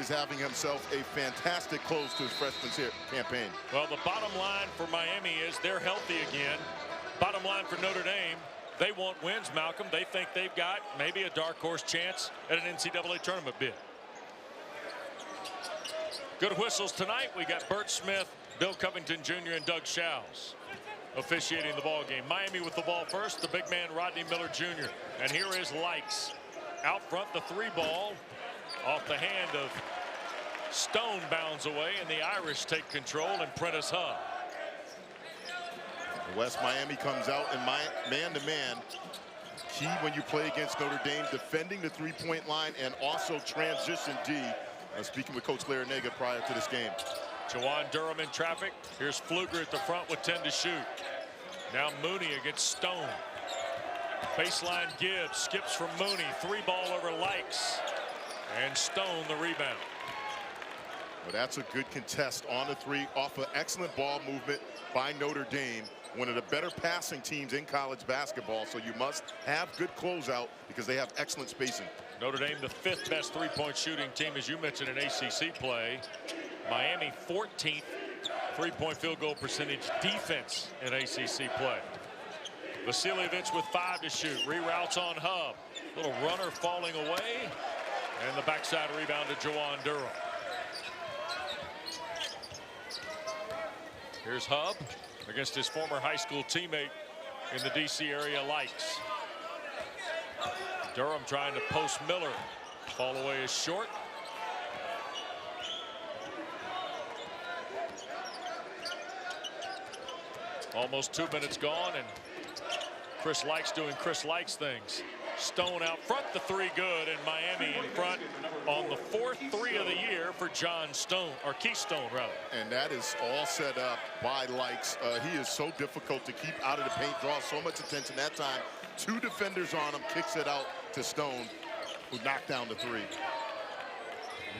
is having himself a fantastic close to his freshman campaign. Well, the bottom line for Miami is they're healthy again. Bottom line for Notre Dame, they want wins, Malcolm. They think they've got maybe a dark horse chance at an NCAA tournament bid. Good whistles tonight. We got Bert Smith, Bill Covington Jr., and Doug Shows officiating the ball game. Miami with the ball first, the big man Rodney Miller Jr. And here is Likes. Out front, the 3-ball off the hand of Stone bounds away, and the Irish take control, and Prentice Hub. West Miami comes out in man-to-man. Key when you play against Notre Dame, defending the three-point line and also transition D. Speaking with Coach Larinaga prior to this game. Jawan Durham in traffic. Here's Pfluger at the front with 10 to shoot. Now Mooney against Stone. Baseline Gibbs skips from Mooney. 3-ball over Likes. And Stone the rebound. Well, that's a good contest on the 3 off an excellent ball movement by Notre Dame. One of the better passing teams in college basketball, so you must have good closeout because they have excellent spacing. Notre Dame, the 5th best three-point shooting team, as you mentioned, in ACC play. Miami, 14th three-point field goal percentage defense in ACC play. Vasiljevic with 5 to shoot. Reroutes on Hub. Little runner falling away. And the backside rebound to Jawan Durham. Here's Hub against his former high school teammate in the D.C. area, Likes. Durham trying to post Miller. Fall away is short. Almost 2 minutes gone, and Chris Likes doing Chris Likes things. Stone out front, the 3 good, and Miami in front on the 4th 3 of the year for John Stone, or Keystone rather. And that is all set up by Likes. He is so difficult to keep out of the paint, draws so much attention that time. 2 defenders on him, kicks it out to Stone, who knocked down the 3.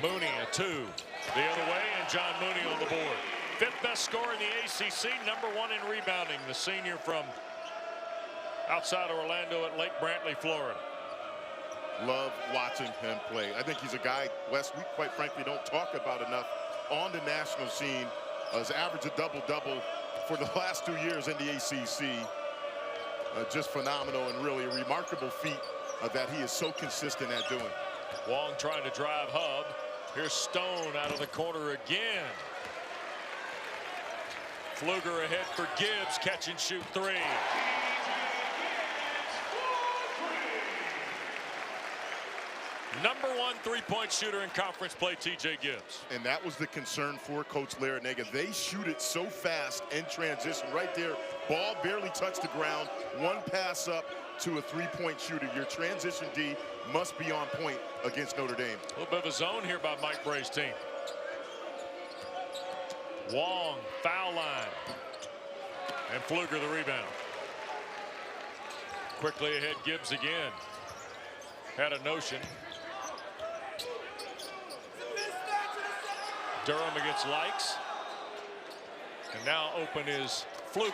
Mooney a 2 the other way, and John Mooney on the board. 5th best scorer in the ACC, #1 in rebounding, the senior from outside of Orlando at Lake Brantley, Florida. Love watching him play. I think he's a guy, Wes, we quite frankly don't talk about enough on the national scene. Has averaged a double-double for the last 2 years in the ACC. Just phenomenal and really a remarkable feat that he is so consistent at doing. Wang trying to drive Hub. Here's Stone out of the corner again. Pfluger ahead for Gibbs, catch and shoot 3. #1 three-point shooter in conference play, TJ Gibbs. And that was the concern for Coach Larinaga. They shoot it so fast in transition. Right there, ball barely touched the ground. 1 pass up to a three-point shooter. Your transition D must be on point against Notre Dame. A little bit of a zone here by Mike Bray's team. Wang, foul line. And Pfluger the rebound. Quickly ahead, Gibbs again. Had a notion. Durham against Likes. And now open is Pfluger.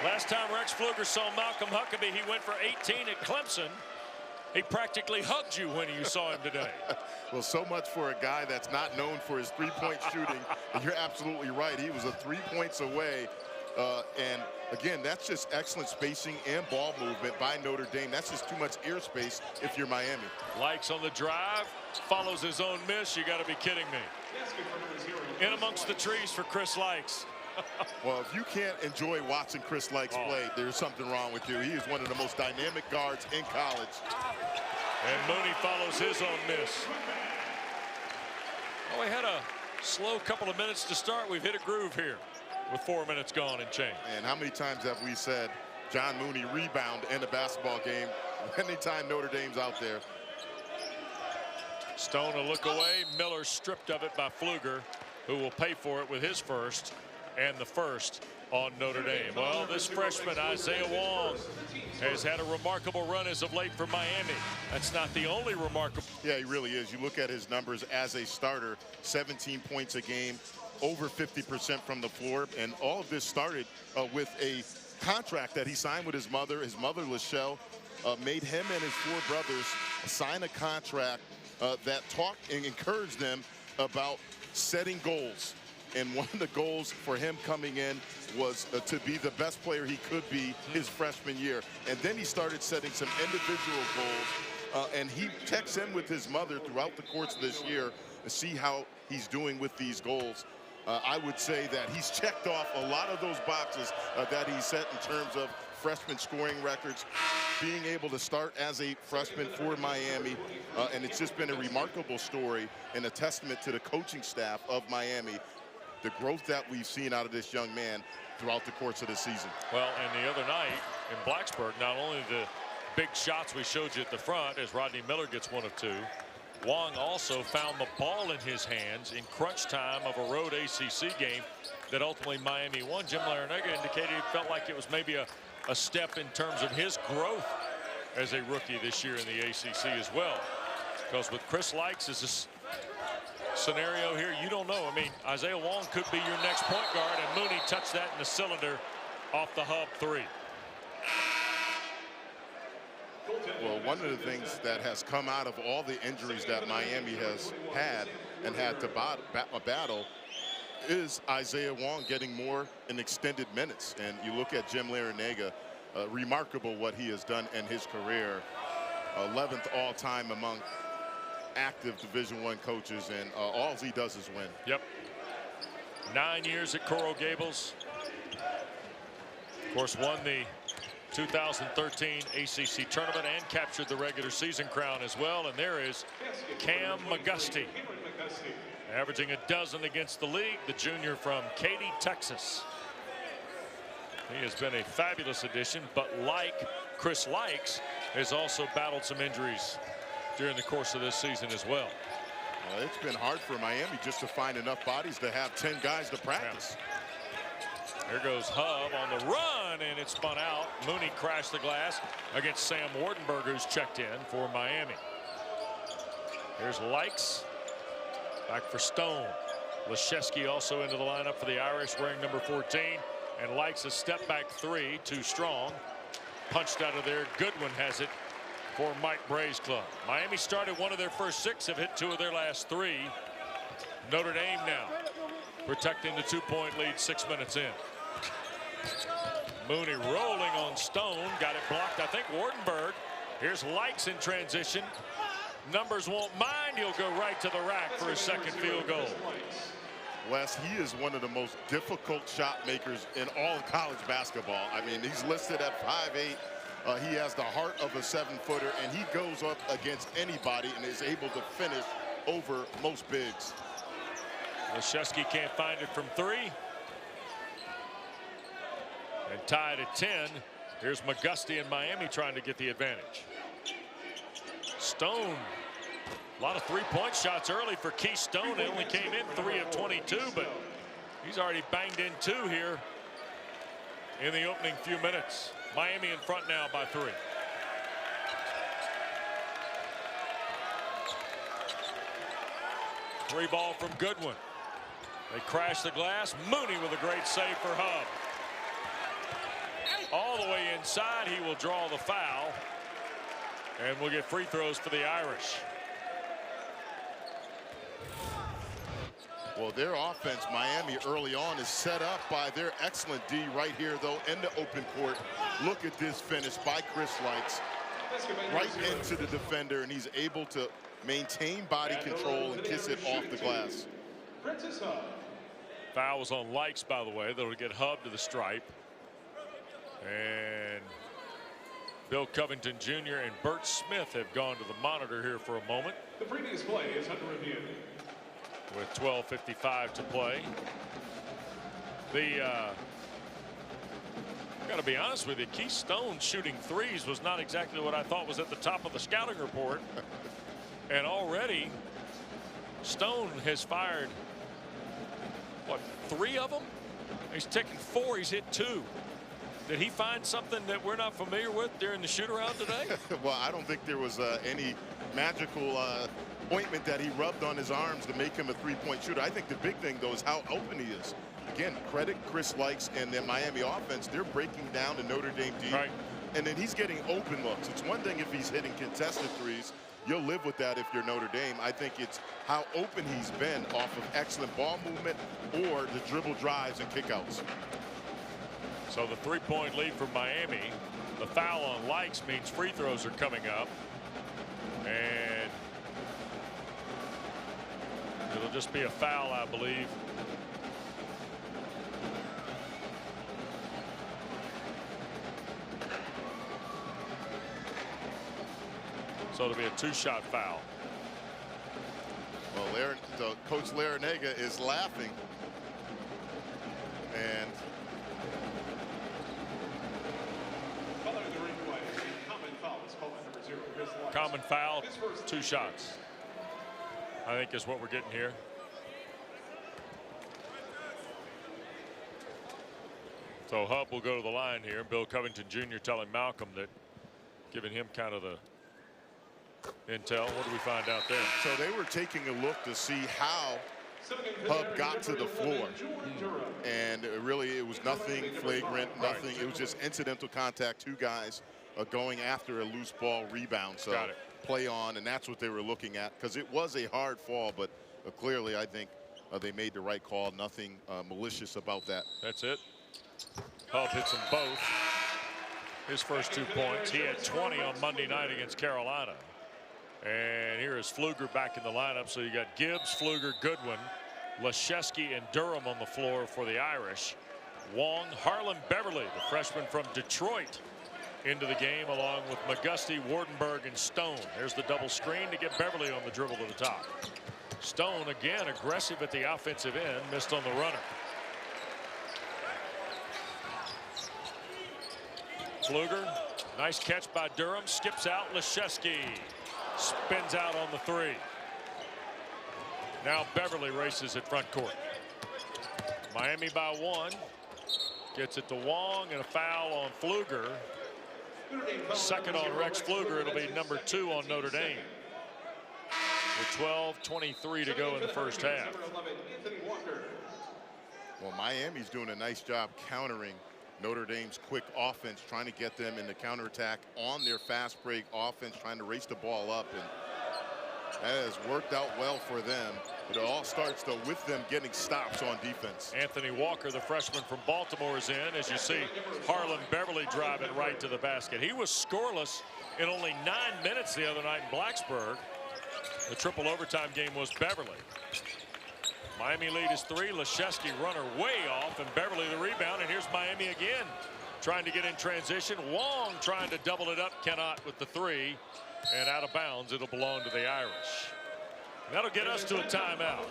Last time Rex Pfluger saw Malcolm Huckabee, he went for 18 at Clemson. He practically hugged you when you saw him today. Well, so much for a guy that's not known for his three-point shooting. And you're absolutely right. He was 3 points away. And again, that's just excellent spacing and ball movement by Notre Dame. That's just too much airspace if you're Miami. Likes on the drive, follows his own miss. You got to be kidding me. In amongst the trees for Chris Likes. Well, if you can't enjoy watching Chris Likes play, there's something wrong with you. He is one of the most dynamic guards in college. And Mooney follows his own miss. Well, we had a slow couple of minutes to start. We've hit a groove here with 4 minutes gone and change. And how many times have we said John Mooney rebound in a basketball game? Anytime Notre Dame's out there. Stone a look away. Miller stripped of it by Pfluger, who will pay for it with his first and the first on Notre Dame. Well, this freshman, Isaiah Wang, has had a remarkable run as of late for Miami. That's not the only remarkable. Yeah, he really is. You look at his numbers as a starter, 17 points a game, over 50% from the floor. And all of this started with a contract that he signed with his mother. His mother, Lachelle, made him and his 4 brothers sign a contract that talked and encouraged them about setting goals. And one of the goals for him coming in was to be the best player he could be his freshman year. And then he started setting some individual goals. And he checks in with his mother throughout the course of this year to see how he's doing with these goals. I would say that he's checked off a lot of those boxes that he set in terms of freshman scoring records, being able to start as a freshman for Miami. And it's just been a remarkable story and a testament to the coaching staff of Miami, the growth that we've seen out of this young man throughout the course of the season. Well, and the other night in Blacksburg, not only the big shots we showed you at the front as Rodney Miller gets 1 of 2, Wang also found the ball in his hands in crunch time of a road ACC game that ultimately Miami won. Jim Larrañaga indicated he felt like it was maybe a step in terms of his growth as a rookie this year in the ACC as well. Because with Chris Likes as a scenario here, you don't know. I mean, Isaiah Wang could be your next point guard, and Mooney touched that in the cylinder off the hub 3. Well, one of the things that has come out of all the injuries that Miami has had and had to battle is Isaiah Wang getting more in extended minutes. And you look at Jim Larrañaga, remarkable what he has done in his career. 11th all-time among active Division I coaches, and all he does is win. Yep. 9 years at Coral Gables. Of course, won the 2013 ACC tournament and captured the regular season crown as well. And there is Cam McGusty, averaging a dozen against the league, the junior from Katy, Texas. He has been a fabulous addition, but like Chris Likes, has also battled some injuries during the course of this season as well. It's been hard for Miami just to find enough bodies to have 10 guys to practice. Yeah. There goes Hub on the run, and it's spun out. Mooney crashed the glass against Sam Wardenberg, who's checked in for Miami. Here's Likes. Back for Stone. Leszewski also into the lineup for the Irish, wearing number 14. And Likes a step back 3, too strong. Punched out of there. Goodwin has it for Mike Bray's club. Miami started 1 of their first 6, have hit 2 of their last 3. Notre Dame now protecting the 2-point lead 6 minutes in. Mooney rolling on Stone, got it blocked. I think Wardenberg. Here's Likes in transition. Numbers won't mind. He'll go right to the rack for his second field goal. Wes, he is one of the most difficult shot makers in all of college basketball. I mean, he's listed at 5'8". He has the heart of a 7-footer, and he goes up against anybody and is able to finish over most bigs. Leszewski can't find it from 3. And tied at 10. Here's McGusty in Miami trying to get the advantage. Stone. A lot of 3-point shots early for Keith Stone. They only came in 3 of 22, but he's already banged in 2 here in the opening few minutes. Miami in front now by 3. Three ball from Goodwin. They crash the glass. Mooney with a great save for Hub. All the way inside, he will draw the foul. And we'll get free throws for the Irish. Well, their offense, Miami, early on is set up by their excellent D right here, though, in the open court. Look at this finish by Chris Likes. Right into the defender, and he's able to maintain body control and kiss it off the glass. Foul was on Likes, by the way. That'll get Hub to the stripe. And Bill Covington Jr. and Bert Smith have gone to the monitor here for a moment. The previous play is under review. With 12:55 to play. Got to be honest with you, Keith Stone shooting threes was not exactly what I thought was at the top of the scouting report. And already Stone has fired, what, 3 of them? He's taken 4, he's hit 2. Did he find something that we're not familiar with during the shoot-around today? Well, I don't think there was any magical ointment that he rubbed on his arms to make him a 3-point shooter. I think the big thing, though, is how open he is. Again, credit Chris Likes and the Miami offense. They're breaking down the Notre Dame D. Right. And then he's getting open looks. It's one thing if he's hitting contested threes, you'll live with that if you're Notre Dame. I think it's how open he's been off of excellent ball movement or the dribble drives and kickouts. So the 3-point lead for Miami. The foul on Likes means free throws are coming up. And it'll just be a foul, I believe. So it'll be a 2-shot foul. Well, Coach Larinaga is laughing. And common foul, 2 shots, I think is what we're getting here. So Hub will go to the line here. Bill Covington Jr. telling Malcolm that, giving him kind of the intel. What do we find out there? So they were taking a look to see how Hub got to the floor. And really, it was nothing flagrant, nothing. It was just incidental contact, 2 guys going after a loose ball rebound. So play on, and that's what they were looking at, because it was a hard fall, but clearly I think they made the right call. Nothing malicious about that. That's it. Hub hits them both. His first 2 points. He had 20 on Monday night against Carolina. And here is Pfluger back in the lineup. So you got Gibbs, Pfluger, Goodwin, Leschewski, and Durham on the floor for the Irish. Wang, Harlan Beverly, the freshman from Detroit, into the game, along with McGusty, Wardenberg, and Stone. There's the double screen to get Beverly on the dribble to the top. Stone again aggressive at the offensive end, missed on the runner. Pfluger, nice catch by Durham, skips out. Leschewski spins out on the 3. Now Beverly races at front court. Miami by 1. Gets it to Wang, and a foul on Pfluger. Second on Rex Pfluger. It'll be number 2 on Notre Dame. With 12:23 to go in the first half. Well, Miami's doing a nice job countering Notre Dame's quick offense, trying to get them in the counterattack on their fast break offense, trying to race the ball up, and that has worked out well for them. But it all starts, though, with them getting stops on defense. Anthony Walker, the freshman from Baltimore, is in. As you see, Harlan Beverly driving right to the basket. He was scoreless in only 9 minutes the other night in Blacksburg. The triple overtime game was Beverly. Miami lead is 3. Leschewski runner way off, and Beverly the rebound. And here's Miami again, trying to get in transition. Wang trying to double it up, cannot with the 3, and out of bounds. It'll belong to the Irish. That'll get us to a timeout.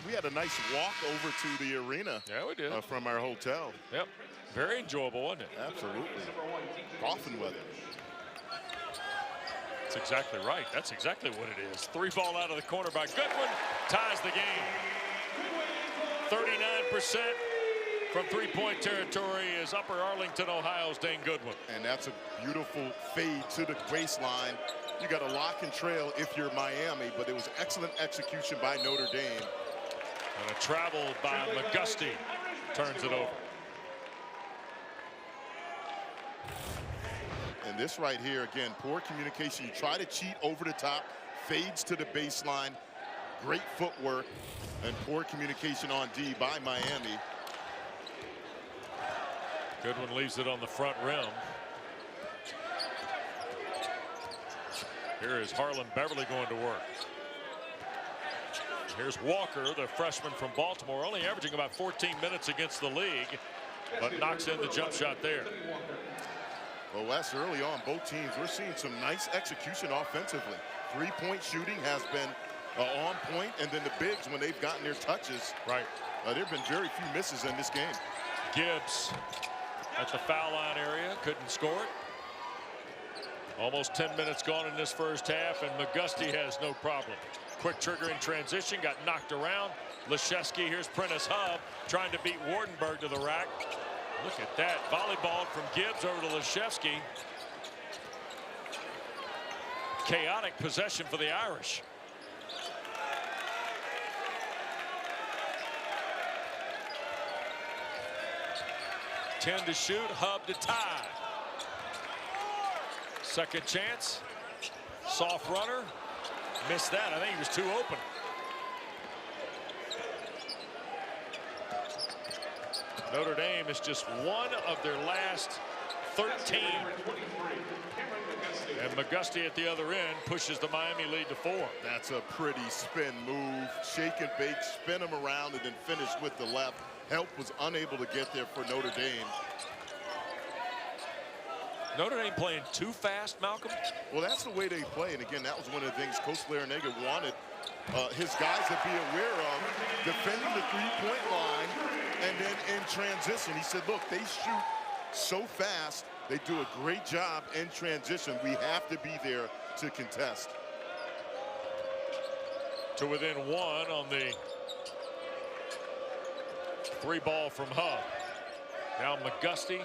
We had a nice walk over to the arena. Yeah, we did. From our hotel. Yep, very enjoyable, wasn't it? Absolutely. Coffin weather. That's exactly right. That's exactly what it is. 3 ball out of the corner by Goodwin, ties the game. 39% from 3-point territory is Upper Arlington, Ohio's Dane Goodwin. And that's a beautiful fade to the baseline. You got a lock and trail if you're Miami, but it was excellent execution by Notre Dame. And a travel by McGusty turns it over. And this right here, again, poor communication. You try to cheat over the top, fades to the baseline. Great footwork and poor communication on D by Miami. Goodwin leaves it on the front rim. Here is Harlan Beverly going to work. Here's Walker, the freshman from Baltimore, only averaging about 14 minutes against the league, but knocks in the jump shot there. Well, Wes, early on, both teams, we're seeing some nice execution offensively. 3-point shooting has been on point, and then the bigs, when they've gotten their touches, right. There have been very few misses in this game. Gibbs at the foul line area, couldn't score it. Almost 10 minutes gone in this first half, and McGusty has no problem. Quick trigger in transition, got knocked around. Leschewski, here's Prentice Hub, trying to beat Wardenberg to the rack. Look at that, volleyball from Gibbs over to Leschewski. Chaotic possession for the Irish. Ten to shoot, Hub to tie. Second chance, soft runner, missed that. I think he was too open. Notre Dame is just one of their last 13. And McGusty at the other end pushes the Miami lead to 4. That's a pretty spin move. Shake and bake, spin him around, and then finish with the left. Help was unable to get there for Notre Dame. Notre Dame playing too fast, Malcolm? Well, that's the way they play. And again, that was one of the things Coach Larinaga wanted his guys to be aware of, defending the three-point line and then in transition. He said, look, they shoot so fast. They do a great job in transition. We have to be there to contest. To within 1 on the 3 ball from Hub. Now McGusty.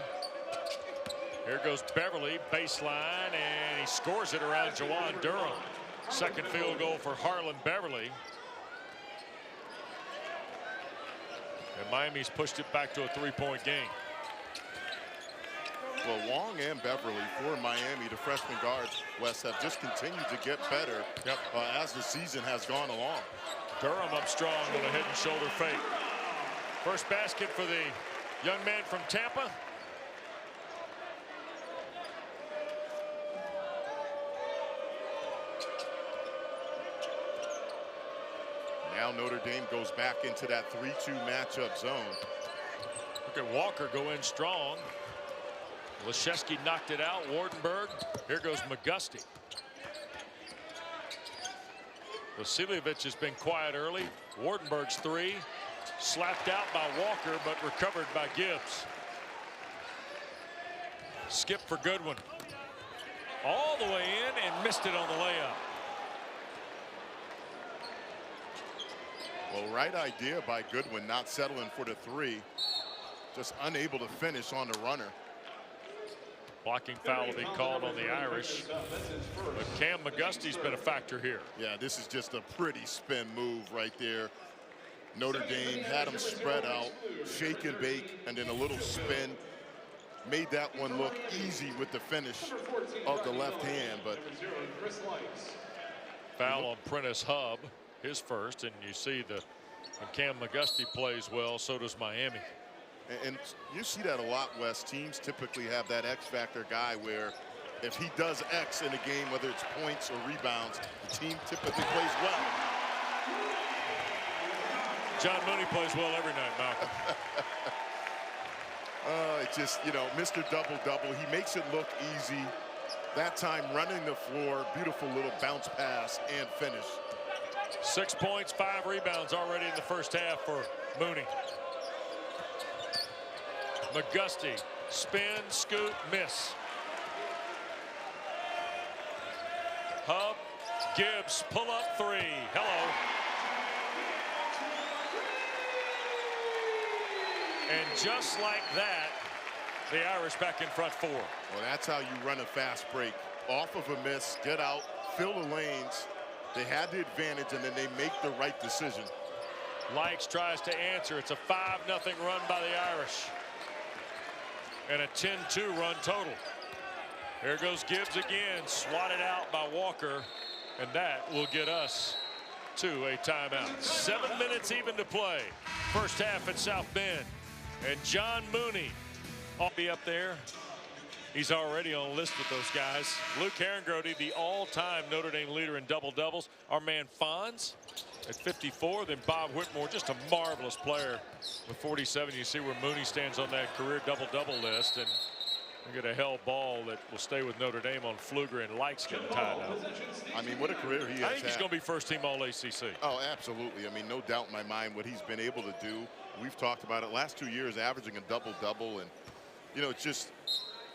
Here goes Beverly, baseline, and he scores it around Jawan Durham. Second field goal for Harlan Beverly. And Miami's pushed it back to a 3-point game. Well, Wang and Beverly for Miami, the freshman guards, Wes, have just continued to get better as the season has gone along. Durham up strong with a head and shoulder fake. First basket for the young man from Tampa. Now Notre Dame goes back into that 3-2 matchup zone. Look at Walker go in strong. Leszewski knocked it out. Wardenberg. Here goes McGusty. Vasiljevic has been quiet early. Wardenberg's 3 slapped out by Walker, but recovered by Gibbs. Skip for Goodwin. All the way in and missed it on the layup. Well, right idea by Goodwin, not settling for the 3. Just unable to finish on the runner. Blocking foul will be called on the Irish. But Cam McGusty's been a factor here. Yeah, this is just a pretty spin move right there. Notre Dame had him spread out, shake and bake, and then a little spin. Made that one look easy with the finish of the left hand, but foul on Prentice Hub, his first, and you see when Cam McGusty plays well, so does Miami. And you see that a lot, Wes. Teams typically have that X factor guy where if he does X in a game, whether it's points or rebounds, the team typically plays well. John Mooney plays well every night, Malcolm. It's just, Mr. Double-Double. He makes it look easy. That time running the floor, beautiful little bounce pass and finish. 6 points, 5 rebounds already in the first half for Mooney. McGusty, spin, scoop, miss. Hub, Gibbs, pull up 3. Hello. And just like that, the Irish back in front 4. Well, that's how you run a fast break. Off of a miss, get out, fill the lanes. They had the advantage, and then they make the right decision. Likes tries to answer. It's a 5-0 run by the Irish. And a 10-2 run total. Here goes Gibbs again, swatted out by Walker, and that will get us to a timeout. 7 minutes even to play. First half at South Bend. And John Mooney will be up there. He's already on a list with those guys. Luke Herringrody, the all-time Notre Dame leader in double-doubles. Our man Fonz at 54. Then Bob Whitmore, just a marvelous player with 47. You see where Mooney stands on that career double-double list. And we get a held ball that will stay with Notre Dame on Pfluger, and Likes getting tied up. I mean, what a career he has I think he's had. going to be first-team All-ACC. Oh, absolutely. I mean, no doubt in my mind what he's been able to do. We've talked about it. Last 2 years, averaging a double-double. And, it's just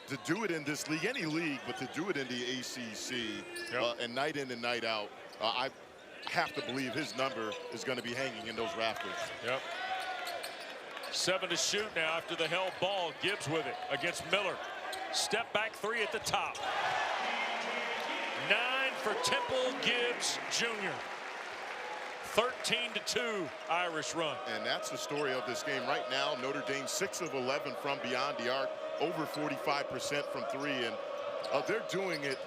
to do it in this league, any league, but to do it in the ACC and night in and night out, I have to believe his number is going to be hanging in those rafters. Yep. 7 to shoot now after the held ball. Gibbs with it against Miller. Step back 3 at the top. 9 for Temple Gibbs Jr. 13-2 Irish run. And that's the story of this game right now. Notre Dame 6 of 11 from beyond the arc, over 45% from 3, and they're doing it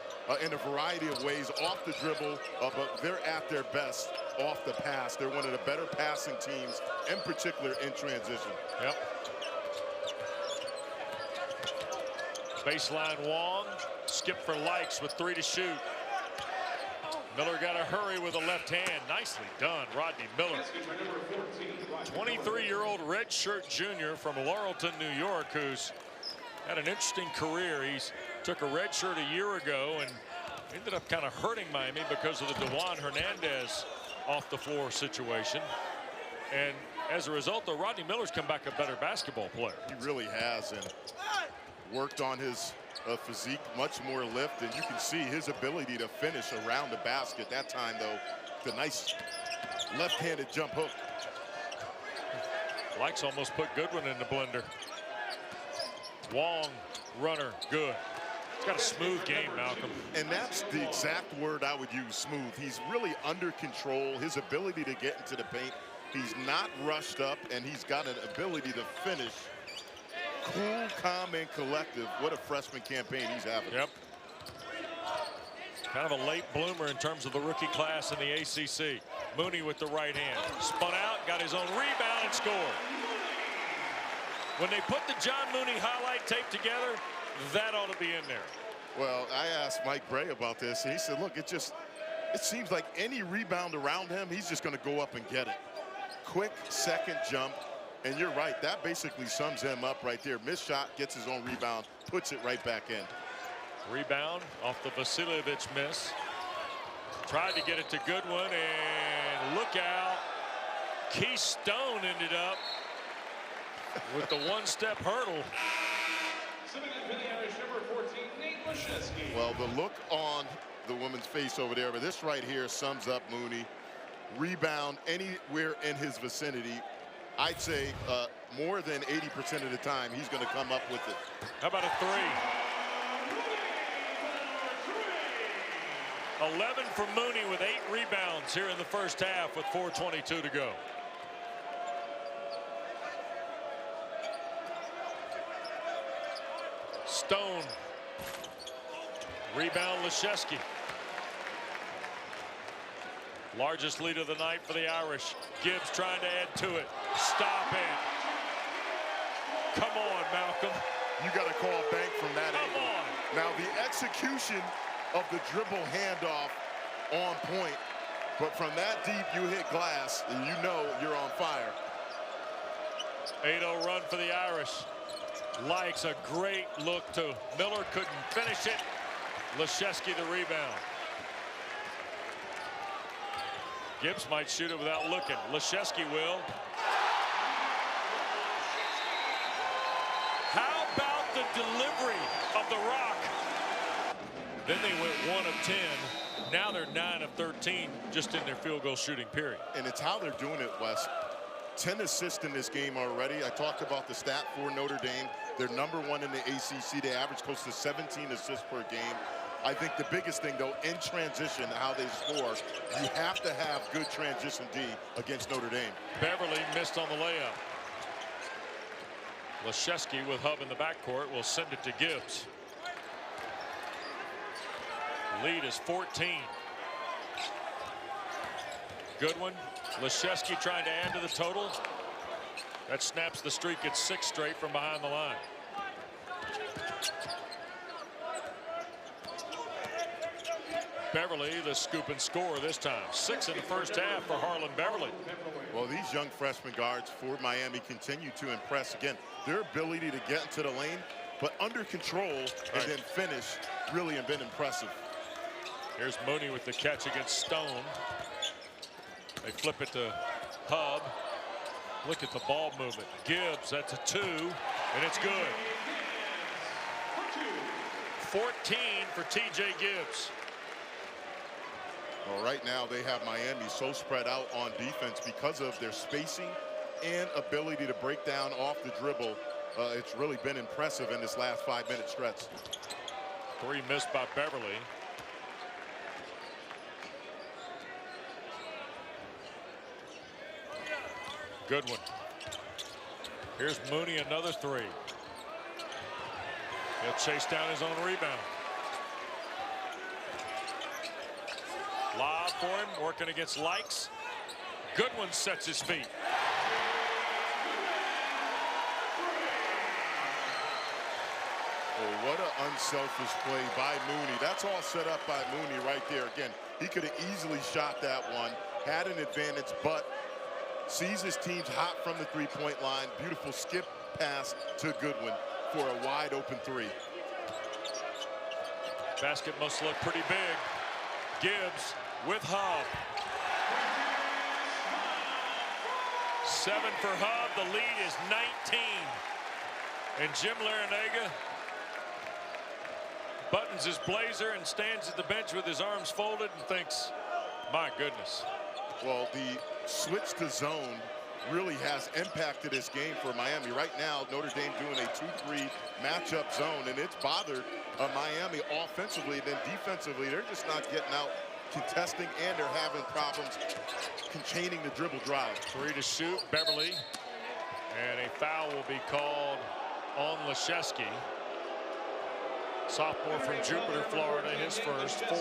in a variety of ways off the dribble, but they're at their best off the pass. They're one of the better passing teams, in particular in transition. Yep. Baseline Wang, skip for Likes with 3 to shoot. Miller got to hurry with a left hand. Nicely done, Rodney Miller. 23-year-old redshirt junior from Laurelton, New York, who's had an interesting career. He's took a red shirt a year ago and ended up kind of hurting Miami because of the Dewan Hernandez off the floor situation. And as a result, though, Rodney Miller's come back a better basketball player. He really has, and worked on his physique, much more lift, and you can see his ability to finish around the basket. That time, though, the nice left-handed jump hook. Likes almost put Goodwin in the blender. Wang, runner, good. He's got a smooth game, Malcolm. And that's the exact word I would use, smooth. He's really under control. His ability to get into the paint, he's not rushed up, and he's got an ability to finish cool, calm, and collective. What a freshman campaign he's having. Yep. Kind of a late bloomer in terms of the rookie class in the ACC. Mooney with the right hand. Spun out, got his own rebound, and scored. When they put the John Mooney highlight tape together, that ought to be in there. Well, I asked Mike Bray about this, and he said, look, it seems like any rebound around him, he's just going to go up and get it. Quick second jump. And you're right, that basically sums him up right there. Missed shot, gets his own rebound, puts it right back in. Rebound off the Vasiljevic miss. Tried to get it to Goodwin, and look out. Keith Stone ended up with the one-step hurdle. Well, the look on the woman's face over there, but this right here sums up Mooney. Rebound anywhere in his vicinity. I'd say more than 80% of the time he's going to come up with it. How about a 3? 11 for Mooney with 8 rebounds here in the first half with 4:22 to go. Stone. Rebound Leszewski. Largest lead of the night for the Irish. Gibbs trying to add to it. Stop it. Come on, Malcolm. You got to call bank from that Come angle. on. Now, the execution of the dribble handoff on point, but from that deep, you hit glass, and you know you're on fire. 8-0 run for the Irish. Likes a great look to Miller, couldn't finish it. Leszewski the rebound. Gibbs might shoot it without looking. Leszewski will. How about the delivery of the rock? Then they went 1 of 10. Now they're 9 of 13 just in their field goal shooting period. And it's how they're doing it, Wes. 10 assists in this game already. I talked about the stat for Notre Dame. They're #1 in the ACC. They average close to 17 assists per game. I think the biggest thing, though, in transition, how they score, you have to have good transition D against Notre Dame. Beverly missed on the layup. Leszewski with Hub in the backcourt will send it to Gibbs. Lead is 14. Goodwin, Leszewski trying to add to the total. That snaps the streak at 6 straight from behind the line. Beverly, the scoop and score this time. 6 in the first half for Harlan Beverly. Well, these young freshman guards for Miami continue to impress. Again, their ability to get into the lane, but under control and then finish, really have been impressive. Here's Mooney with the catch against Stone. They flip it to Hub. Look at the ball movement. Gibbs, that's a 2, and it's good. 14 for TJ Gibbs. Well, right now they have Miami so spread out on defense because of their spacing and ability to break down off the dribble. It's really been impressive in this last 5-minute stretch. 3 missed by Beverly. Good one. Here's Mooney, another 3. He'll chase down his own rebound. Lob for him, working against Likes. Goodwin sets his feet. Oh, what an unselfish play by Mooney. That's all set up by Mooney right there. Again, he could have easily shot that one, had an advantage, but sees his team's hot from the three-point line. Beautiful skip pass to Goodwin for a wide open three. Basket must look pretty big. Gibbs with Hub. 7 for Hub. The lead is 19. And Jim Larinaga buttons his blazer and stands at the bench with his arms folded and thinks, my goodness. Well, the switch to zone really has impacted this game for Miami. Right now, Notre Dame doing a 2-3 matchup zone, and it's bothered Miami offensively. Then defensively, they're just not getting out contesting, and they're having problems containing the dribble drive. 3 to shoot, Beverly. And a foul will be called on Leschewski. Sophomore from Jupiter, Florida, his first, 4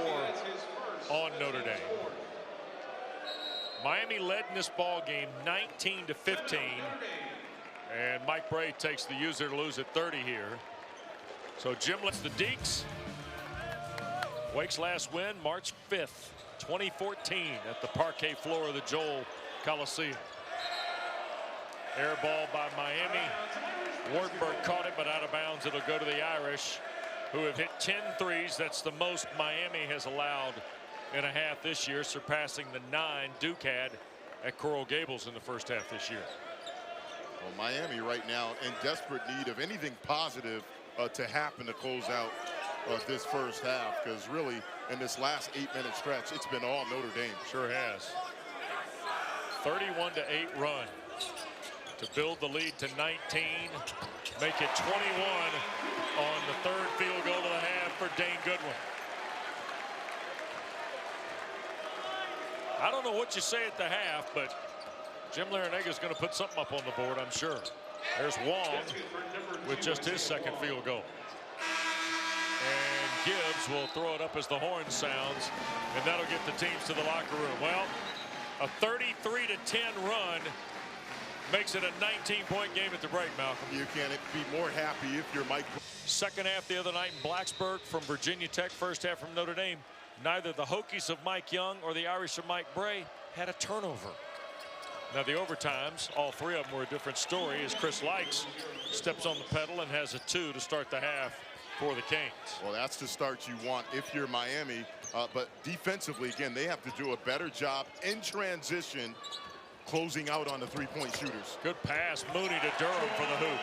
on Notre Dame. Miami led in this ball game 19 to 15. And Mike Bray takes the user to lose at 30 here. So Jim lets the Deeks. Wake's last win March 5th, 2014 at the parquet floor of the Joel Coliseum. Air ball by Miami. Wardenberg caught it, but out of bounds. It'll go to the Irish, who have hit 10 threes. That's the most Miami has allowed in a half this year, surpassing the 9 Duke had at Coral Gables in the first half this year. Well, Miami right now in desperate need of anything positive to happen to close out this first half, because really in this last 8-minute stretch, it's been all Notre Dame. Sure has. 31 to 8 run to build the lead to 19, make it 21 on the 3rd field goal of the half for Dane Goodwin. I don't know what you say at the half, but Jim Larinaga is going to put something up on the board, I'm sure. There's Wang with just his 2nd field goal. And Gibbs will throw it up as the horn sounds, and that'll get the teams to the locker room. Well, a 33 to 10 run makes it a 19-point game at the break, Malcolm. You can't be more happy if you're Mike. Second half the other night in Blacksburg from Virginia Tech, first half from Notre Dame. Neither the Hokies of Mike Young or the Irish of Mike Bray had a turnover. Now the overtimes, all 3 of them were a different story, as Chris Likes steps on the pedal and has a 2 to start the half for the Canes. Well, that's the start you want if you're Miami, but defensively, again, they have to do a better job in transition, closing out on the 3-point shooters. Good pass, Mooney to Durham for the hoop.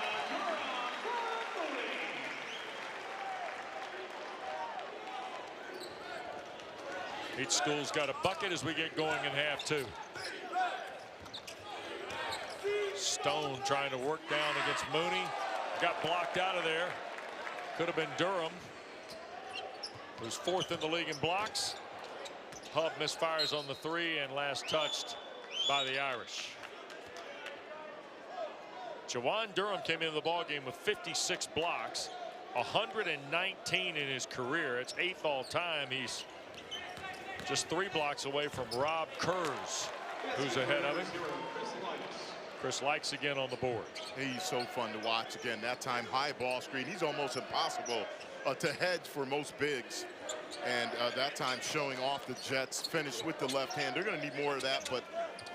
Each school's got a bucket as we get going in half 2. Stone trying to work down against Mooney. Got blocked out of there. Could have been Durham, who's 4th in the league in blocks. Hub misfires on the 3 and last touched by the Irish. Jawan Durham came into the ballgame with 56 blocks, 119 in his career. It's 8th all time. He's just 3 blocks away from Rob Kurz, who's ahead of him. Chris Likes again on the board. He's so fun to watch. Again, that time high ball screen. He's almost impossible to hedge for most bigs. And that time showing off the Jets finish with the left hand. They're going to need more of that. But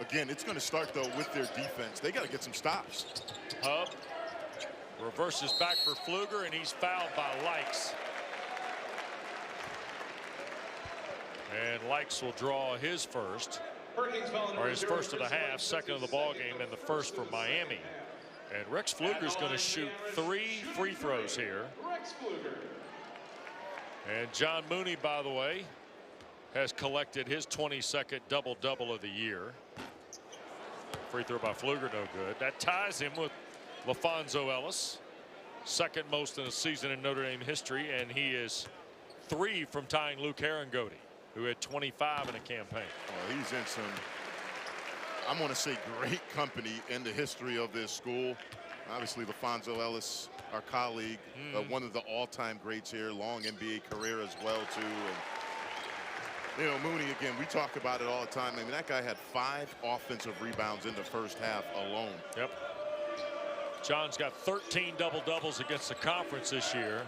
again, it's going to start, though, with their defense. They got to get some stops. Hub reverses back for Pfluger, and he's fouled by Likes. And Likes will draw his first. Or his first of the half, 2nd of the ball game, and the 1st for Miami. And Rex Pfluger's going to shoot 3 free throws here. And John Mooney, by the way, has collected his 22nd double-double of the year. Free throw by Pfluger, no good. That ties him with LaFonso Ellis, 2nd most in a season in Notre Dame history, and he is 3 from tying Luke Herringody, who had 25 in a campaign. Well, he's in some, I'm going to say, great company in the history of this school. Obviously, LaFonso Ellis, our colleague, one of the all-time greats here, long NBA career as well, too. And You know, Mooney, again, we talk about it all the time. I mean, that guy had 5 offensive rebounds in the first half alone. Yep. John's got 13 double-doubles against the conference this year.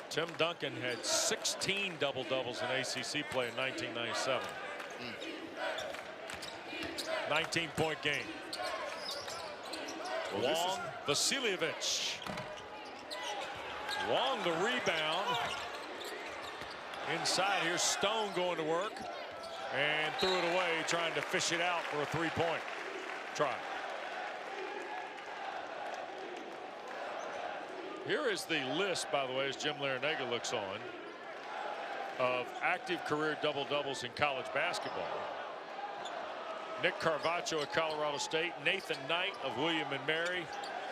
Tim Duncan had 16 double-doubles in ACC play in 1997. 19-point game. Well, Wang, Vasiljevic. Wang the rebound. Inside, here's Stone going to work. And threw it away, trying to fish it out for a three-point try. Here is the list, by the way, as Jim Larrañaga looks on, of active career double-doubles in college basketball. Nick Carvacho at Colorado State, Nathan Knight of William and Mary.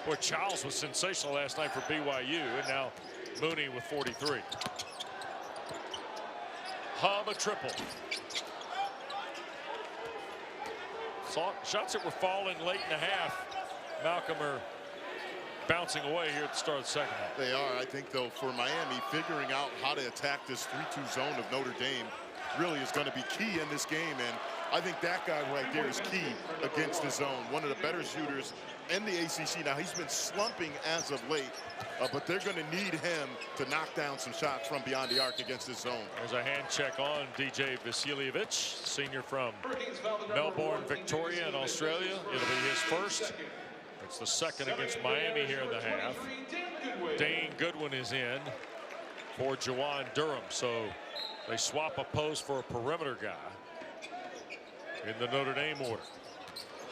Boy, Childs was sensational last night for BYU, and now Mooney with 43. Hub a triple. Shots that were falling late in the half. Malcolm are bouncing away here at the start of the second half. They are. I think, though, for Miami, figuring out how to attack this 3-2 zone of Notre Dame really is going to be key in this game. And I think that guy right there is key against the zone. One of the better shooters in the ACC. Now, he's been slumping as of late, but they're going to need him to knock down some shots from beyond the arc against this zone. There's a hand check on DJ Vasiljevic, senior from Melbourne, Victoria in Australia. It'll be his first. It's the second against Miami here in the half. Dane Goodwin is in for Jawan Durham. So they swap a post for a perimeter guy in the Notre Dame order.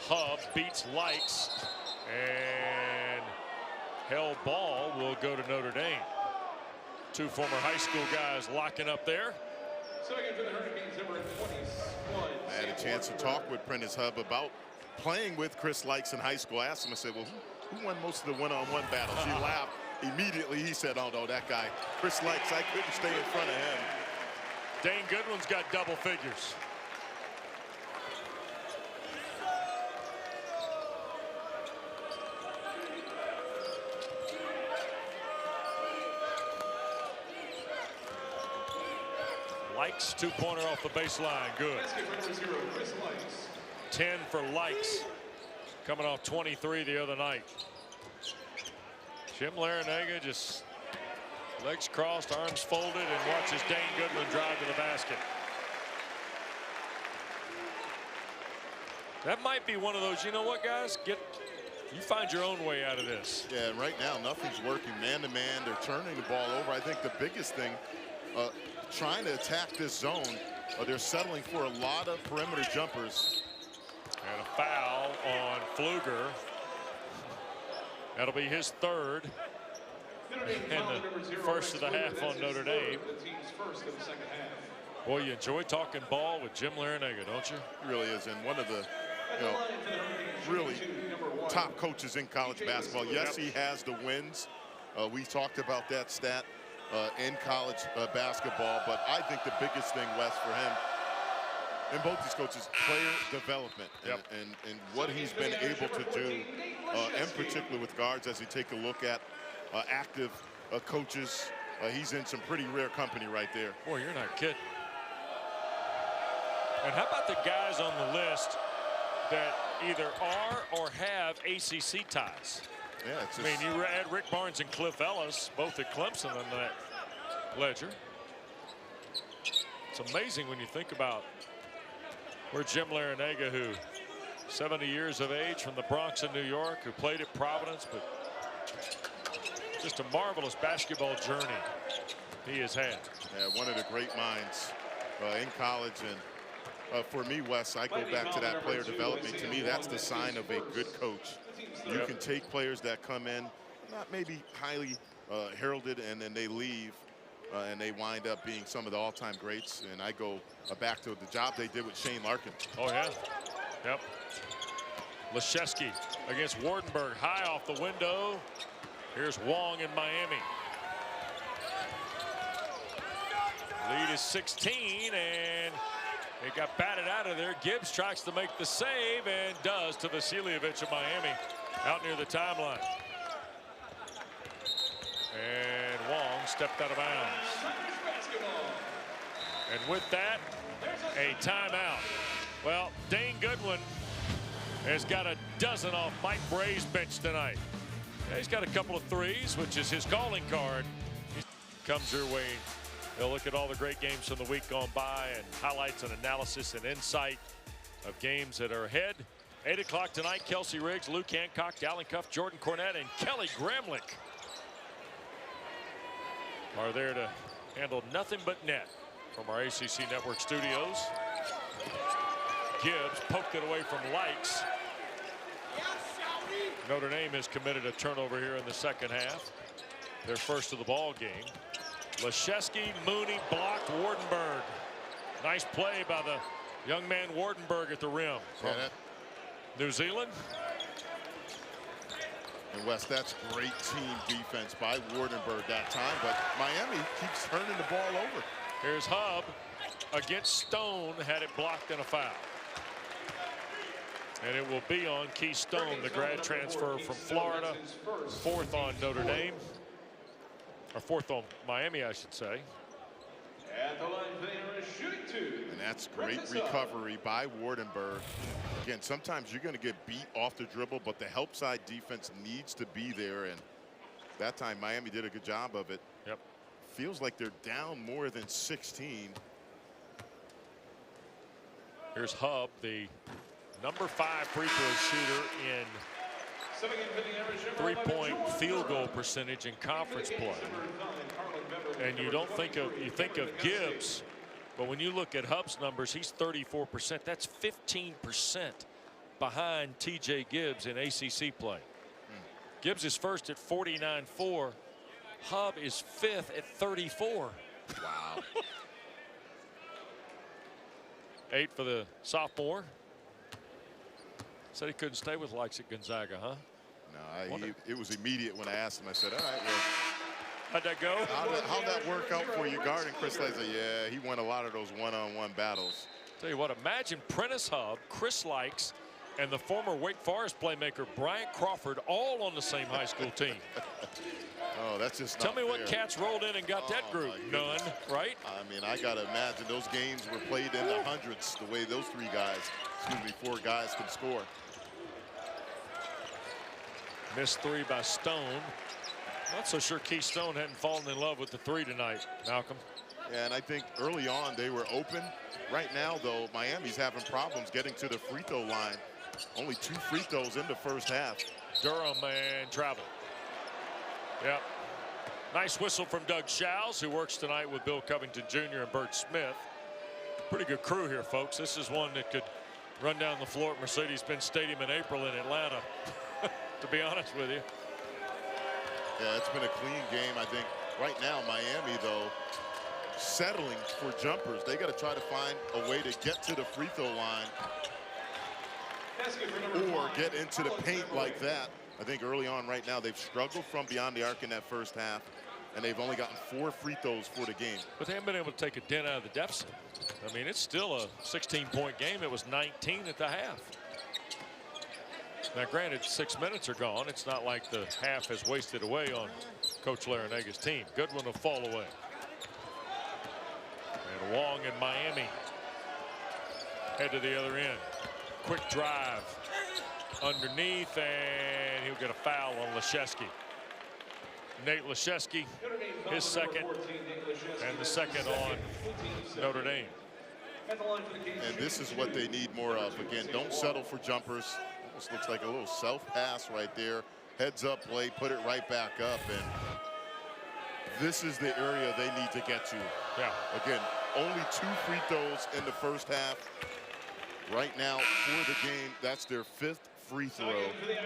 Hub beats Likes, and held ball will go to Notre Dame. Two former high school guys locking up there. I had a chance to talk with Prentice Hub about playing with Chris Likes in high school. I asked him, I said, well, who won most of the one-on-one battles? He laughed. Immediately, he said, oh, no, that guy, Chris Likes, I couldn't stay in front of him. Dane Goodwin's got double figures. Likes, two-pointer off the baseline. Good. 10 for Likes, coming off 23 the other night. Jim Larrañaga just legs crossed, arms folded, and watches Dane Goodwin drive to the basket. That might be one of those, you know what, guys? You find your own way out of this. Yeah, right now, nothing's working. Man-to-man, they're turning the ball over. I think the biggest thing, trying to attack this zone, they're settling for a lot of perimeter jumpers. And a foul on Pfluger. That'll be his third. And the first of the half on Notre Dame. Boy, you enjoy talking ball with Jim Larrañaga, don't you? He really is. And one of the, really top coaches in college basketball. Yes, he has the wins. We talked about that stat in college basketball. But I think the biggest thing, Wes, for him, and both these coaches, player development, and what he's been able to do, and particularly with guards, as you take a look at active coaches, he's in some pretty rare company right there. Boy, you're not kidding. And how about the guys on the list that either are or have ACC ties? Yeah, it's just, I mean, you had Rick Barnes and Cliff Ellis, both at Clemson, on that ledger. It's amazing when you think about where Jim Larrañaga, who 70 years of age from the Bronx in New York, who played at Providence, but just a marvelous basketball journey he has had. Yeah, one of the great minds in college. And for me, Wes, I go back to that player development. To me, that's the sign of a good coach. You can take players that come in, not maybe highly heralded, and then they leave, and they wind up being some of the all-time greats. And I go back to the job they did with Shane Larkin. Oh, yeah. Yep. Leschewski against Wardenberg, high off the window. Here's Wang in Miami. Lead is 16, and it got batted out of there. Gibbs tries to make the save and does to Vasiljevic of Miami out near the timeline. And Wang stepped out of bounds. And with that, a timeout. Well, Dane Goodwin has got a dozen off Mike Bray's bench tonight. Yeah, he's got a couple of threes, which is his calling card. He comes your way. They'll look at all the great games from the week gone by and highlights and analysis and insight of games that are ahead. 8 o'clock tonight, Kelsey Riggs, Luke Hancock, Dallin Cuff, Jordan Cornette, and Kelly Gramlich are there to handle nothing but net from our ACC Network studios. Gibbs poked it away from Likes. Notre Dame has committed a turnover here in the second half. Their first of the ball game. Leschewski, Mooney blocked Wardenberg. Nice play by the young man Wardenberg at the rim from New Zealand. And Wes, that's great team defense by Wardenberg that time, but Miami keeps turning the ball over. Here's Hub against Stone, had it blocked and a foul. And it will be on Keith Stone, the grad transfer from Florida, fourth on Notre Dame, or fourth on Miami, I should say. At the line, they are shooting 2. And that's great recovery by Wardenberg. Again, sometimes you're going to get beat off the dribble, but the help side defense needs to be there. And that time, Miami did a good job of it. Yep. Feels like they're down more than 16. Here's Hub, the #5 free throw shooter in three-point field goal percentage in conference play. And you think of Gibbs, but when you look at Hub's numbers, he's 34%. That's 15% behind TJ Gibbs in ACC play. Gibbs is first at 49.4. Hub is 5th at 34. Wow. 8 for the sophomore. Said he couldn't stay with Likes at Gonzaga, huh? No, it was immediate when I asked him. I said, all right, well. How'd that go? How'd that work out for you guarding Chris Likes? Yeah, he won a lot of those one-on-one battles. Tell you what, imagine Prentice Hub, Chris Likes, and the former Wake Forest playmaker Bryant Crawford all on the same high school team. Oh, that's just Tell me not what fair. cats rolled in and got that group. None, right? I mean, I got to imagine those games were played in the hundreds, the way those 4 guys can score. Missed 3 by Stone. Not so sure Keith Stone hadn't fallen in love with the 3 tonight, Malcolm. Yeah, and I think early on they were open. Right now, though, Miami's having problems getting to the free throw line. Only 2 free throws in the first half. Durham and travel. Yep. Nice whistle from Doug Shows, who works tonight with Bill Covington Jr. and Bert Smith. Pretty good crew here, folks. This is one that could run down the floor at Mercedes-Benz Stadium in April in Atlanta, to be honest with you. Yeah, it's been a clean game. I think right now Miami, though, settling for jumpers. They got to try to find a way to get to the free throw line or get into the paint like that. I think early on right now they've struggled from beyond the arc in that first half, and they've only gotten 4 free throws for the game. But they haven't been able to take a dent out of the deficit. I mean, it's still a 16-point game. It was 19 at the half. Now, granted, 6 minutes are gone. It's not like the half has wasted away on Coach Larinaga's team. Goodwin will fall away. And Wang in Miami head to the other end. Quick drive underneath, and he'll get a foul on Leschewski. Nate Leschewski, his second, and the second on Notre Dame. And this is what they need more of. Again, don't settle for jumpers. Almost looks like a little self pass right there. Heads up play, put it right back up. And this is the area they need to get to. Yeah. Again, only 2 free throws in the first half. Right now for the game, that's their 5th free throw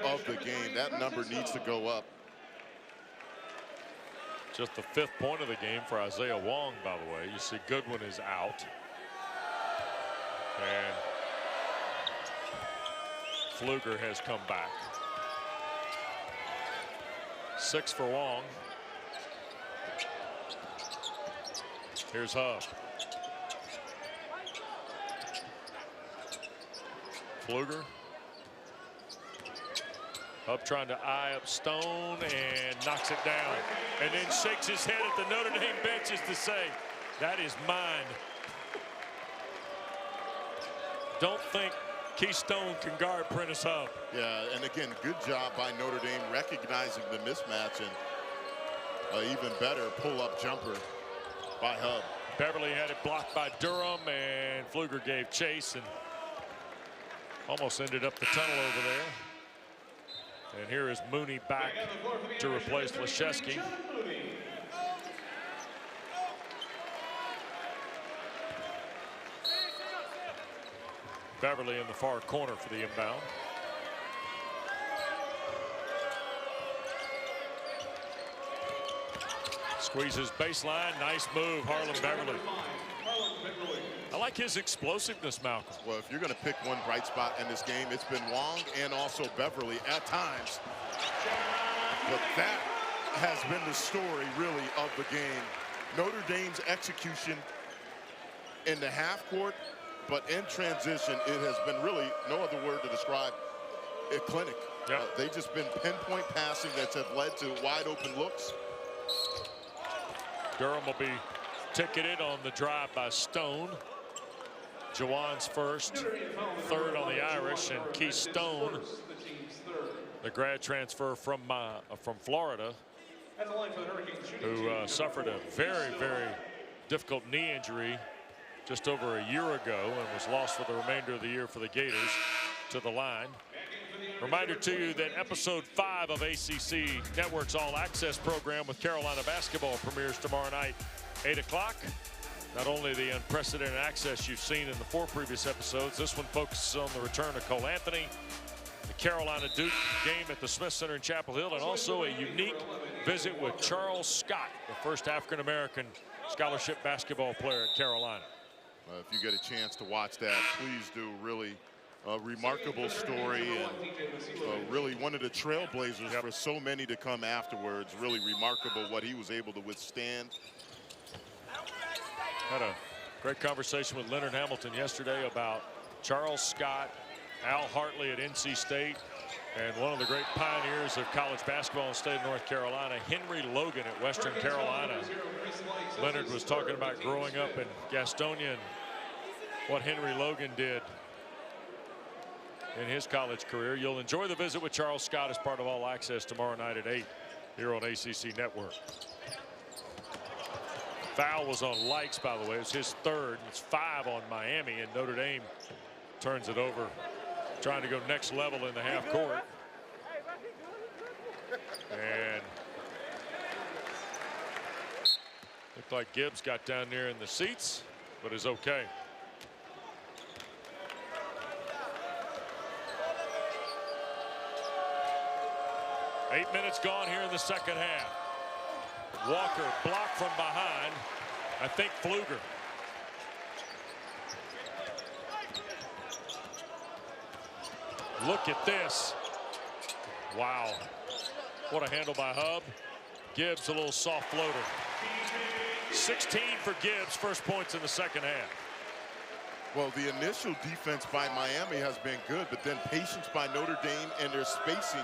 of the game. That number needs to go up. Just the 5th point of the game for Isaiah Wang, by the way. You see Goodwin is out. And Pfluger has come back. 6 for Wang. Here's Hub. Pfluger. Hub trying to eye up Stone and knocks it down. And then shakes his head at the Notre Dame bench as to say, that is mine. don't think Keystone can guard Prentice Hub. Yeah, and again, good job by Notre Dame recognizing the mismatch, and even better pull-up jumper by Hub. Beverly had it blocked by Durham, and Pfluger gave chase and almost ended up the tunnel over there. And here is Mooney back to replace Leschewski. Beverly in the far corner for the inbound. Squeezes baseline. Nice move, Harlem Beverly. I like his explosiveness, Malcolm. Well, if you're going to pick one bright spot in this game, it's been Wang and also Beverly at times. But that has been the story, really, of the game. Notre Dame's execution in the half court, but in transition, it has been really no other word to describe a clinic. Yep. They've just been pinpoint passing that have led to wide open looks. Durham will be ticketed on the drive by Stone. Jawan's first, third on the Irish, and Keith Stone, the grad transfer from Florida, who suffered a very, very difficult knee injury just over a year ago and was lost for the remainder of the year for the Gators, to the line. Reminder to you that episode 5 of ACC Network's All Access program with Carolina basketball premieres tomorrow night, 8 o'clock. Not only the unprecedented access you've seen in the 4 previous episodes, this one focuses on the return of Cole Anthony, the Carolina-Duke game at the Smith Center in Chapel Hill, and also a unique visit with Charles Scott, the first African-American scholarship basketball player at Carolina. If you get a chance to watch that, please do. Really a remarkable story, and really one of the trailblazers for so many to come afterwards. Really remarkable what he was able to withstand. Had a great conversation with Leonard Hamilton yesterday about Charles Scott, Al Hartley at NC State, and one of the great pioneers of college basketball in the state of North Carolina, Henry Logan at Western Carolina. Leonard was talking about growing up in Gastonia and what Henry Logan did in his college career. You'll enjoy the visit with Charles Scott as part of All Access tomorrow night at 8 here on ACC Network. Foul was on Likes, by the way. It was his third. It's 5 on Miami, and Notre Dame turns it over, trying to go next level in the half court. And looked like Gibbs got down there in the seats, but is okay. Eight minutes gone here in the second half. Walker blocked from behind. I think Pfluger. Look at this. Wow. What a handle by Hub. Gibbs, a little soft floater. 16 for Gibbs, first points in the second half. Well, the initial defense by Miami has been good, but then patience by Notre Dame and their spacing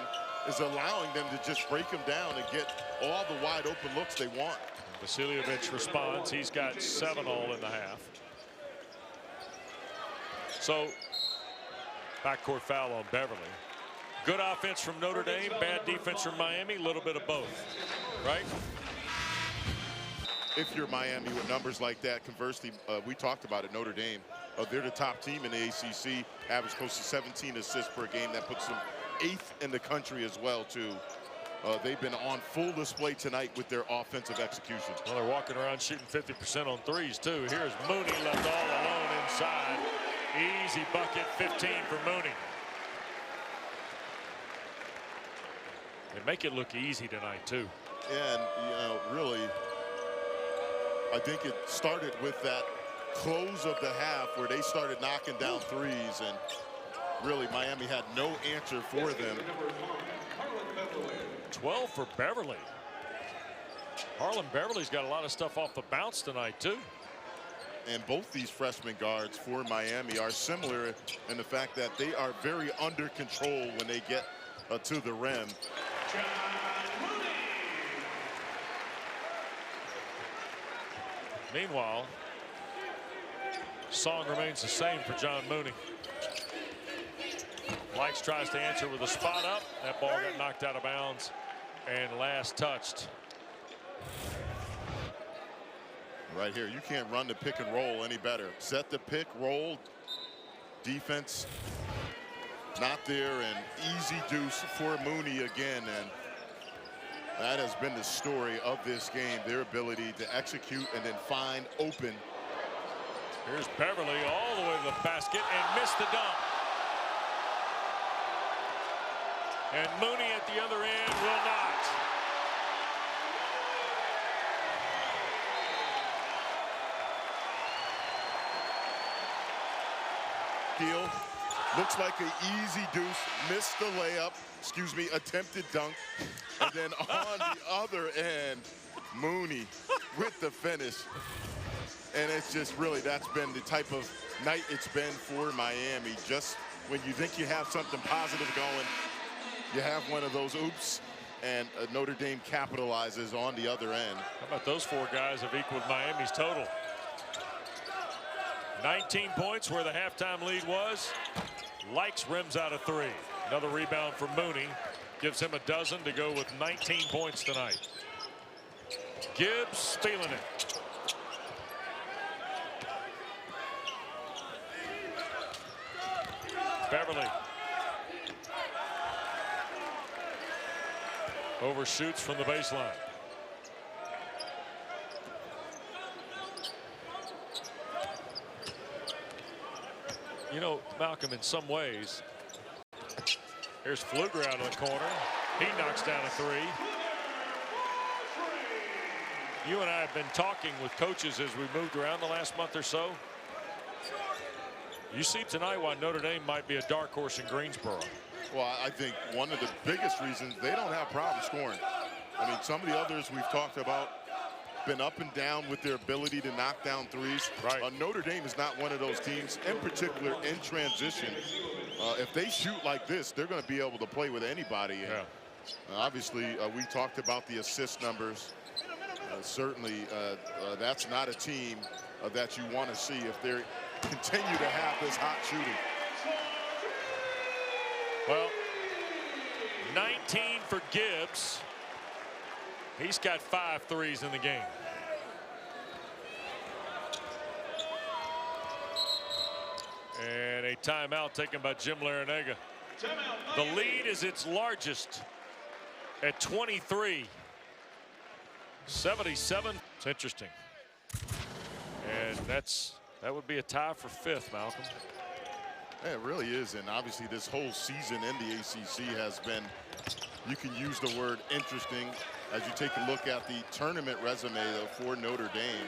is allowing them to just break them down and get all the wide open looks they want. Vasiljevic responds. He's got 7 all in the half. So, backcourt foul on Beverly. Good offense from Notre Dame, bad defense from Miami, a little bit of both, right? If you're Miami with numbers like that, conversely, we talked about it, Notre Dame, they're the top team in the ACC, average close to 17 assists per game. That puts them 8th in the country as well, too. They've been on full display tonight with their offensive execution. Well, they're walking around shooting 50% on threes, too. Here's Mooney left all alone inside. Easy bucket, 15 for Mooney. They make it look easy tonight, too. And, you know, really, I think it started with that close of the half where they started knocking down threes, and really Miami had no answer for them. 12 for Beverly. Harlem Beverly's got a lot of stuff off the bounce tonight, too. And both these freshman guards for Miami are similar in the fact that they are very under control when they get to the rim. Meanwhile, Song remains the same for John Mooney. Likes tries to answer with a spot up. That ball got knocked out of bounds and last touched. Right here, you can't run the pick and roll any better. Set the pick, roll, defense not there, and easy deuce for Mooney again. And that has been the story of this game, their ability to execute and then find open. Here's Beverly all the way to the basket and missed the dunk. And Mooney at the other end will not. Deal. Looks like an easy deuce, missed the layup, attempted dunk. And then on the other end, Mooney with the finish. And it's just really, that's been the type of night it's been for Miami. Just when you think you have something positive going, you have one of those oops, and Notre Dame capitalizes on the other end. How about those four guys have equaled Miami's total? 19 points where the halftime lead was. Likes rims out of three. Another rebound for Mooney. Gives him a dozen to go with 19 points tonight. Gibbs feeling it. Beverly. Overshoots from the baseline. You know, Malcolm, in some ways, here's Pfluger out of the corner. He knocks down a three. You and I have been talking with coaches as we moved around the last month or so. You see tonight why Notre Dame might be a dark horse in Greensboro. Well, I think one of the biggest reasons they don't have problems scoring. I mean, some of the others we've talked about been up and down with their ability to knock down threes. Right. Notre Dame is not one of those teams, in particular in transition. If they shoot like this, they're going to be able to play with anybody. Yeah. Obviously, we talked about the assist numbers. Certainly, that's not a team that you want to see if they continue to have this hot shooting. Well, 19 for Gibbs. He's got 5 threes in the game. And a timeout taken by Jim Larinaga. The lead is its largest at 23. 77. It's interesting. And that would be a tie for 5th, Malcolm. Yeah, it really is. And obviously this whole season in the ACC has been, you can use the word interesting as you take a look at the tournament resume though for Notre Dame.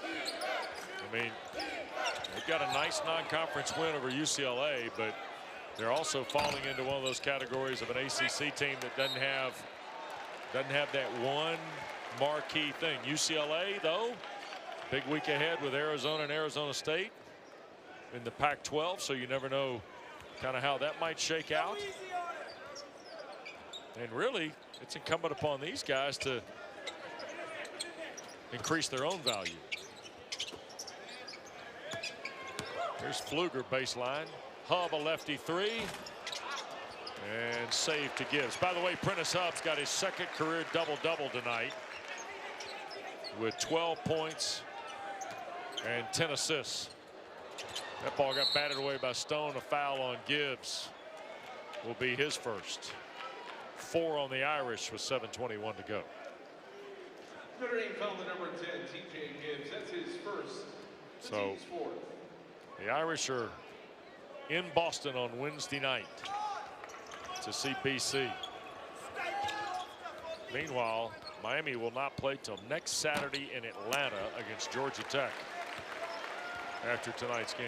I mean, they've got a nice non-conference win over UCLA, but they're also falling into one of those categories of an ACC team that doesn't have that one marquee thing. UCLA, though, big week ahead with Arizona and Arizona State in the Pac-12, so you never know kind of how that might shake out. And really, it's incumbent upon these guys to increase their own value. Here's Pfluger baseline. Hub a lefty three. And save to Gibbs. By the way, Prentice Hubb's got his 2nd career double-double tonight with 12 points and 10 assists. That ball got batted away by Stone. A foul on Gibbs will be his first. 4 on the Irish with 7:21 to go. Notre Dame found the number 10, TJ Gibbs. That's his first. The So team's 4th. the Irish are in Boston on Wednesday night to see BC. Meanwhile, Miami will not play till next Saturday in Atlanta against Georgia Tech after tonight's game.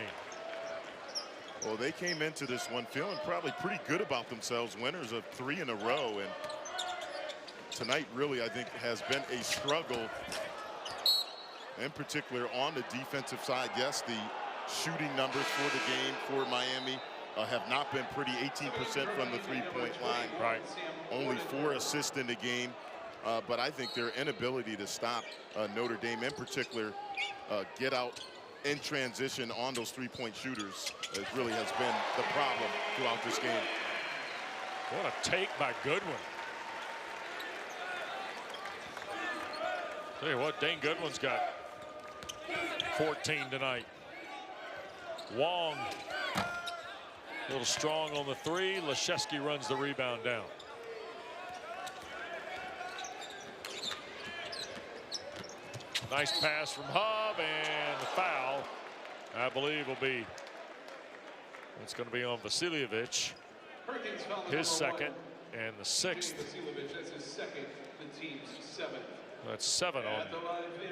Well, they came into this one feeling probably pretty good about themselves, winners of 3 in a row, and tonight really I think has been a struggle, in particular on the defensive side. Yes, the shooting numbers for the game for Miami have not been pretty. 18% from the 3-point line. Right. Only 4 assists in the game. But I think their inability to stop Notre Dame in particular, get out in transition on those three-point shooters. It really has been the problem throughout this game. What a take by Goodwin. Tell you what, Dane Goodwin's got 14 tonight. Wang, a little strong on the three. Leszewski runs the rebound down. Nice pass from Hub, and the foul, I believe, will be, it's going to be on Vasiljevic, his second, and the sixth. That's his second, the team's seventh. That's 7 on